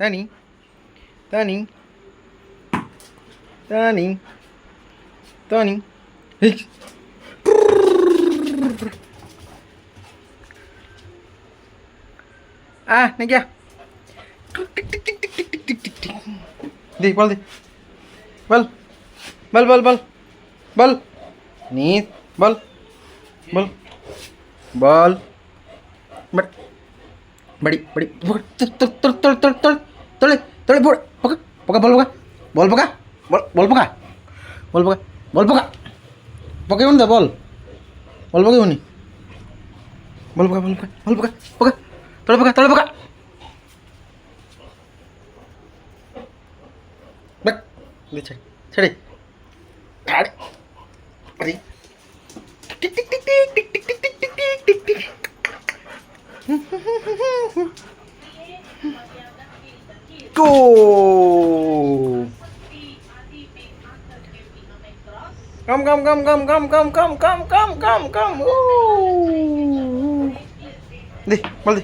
Tani, Tani, Tani, Tani. Hey. Này kia. Đi, bal đi. Bal. Bal, bal, bal. Bal. Ni, bal. Bal. Bal. Bật. Badi, badi. Tole, bol. Paka, paka, bal paka. Bol paka. Bol paka. Bol paka. Bol paka. Pakai mana bol? Bol pakai mana? Bol paka, bol paka. Bol paka. Paka. Tole paka. Bak. Đi chơi. Chơi đi. Thả đi. Đi. Tích tích tích tích tích tích tích tích tích tích tích. Go. Come. Đi, bal đi.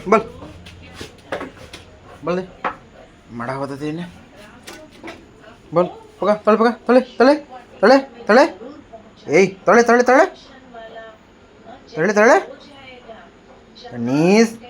Bal. Bal đi. Mada होता तेरे ने. Bal. Paka, tole. Hey, tole. Tole. Knees.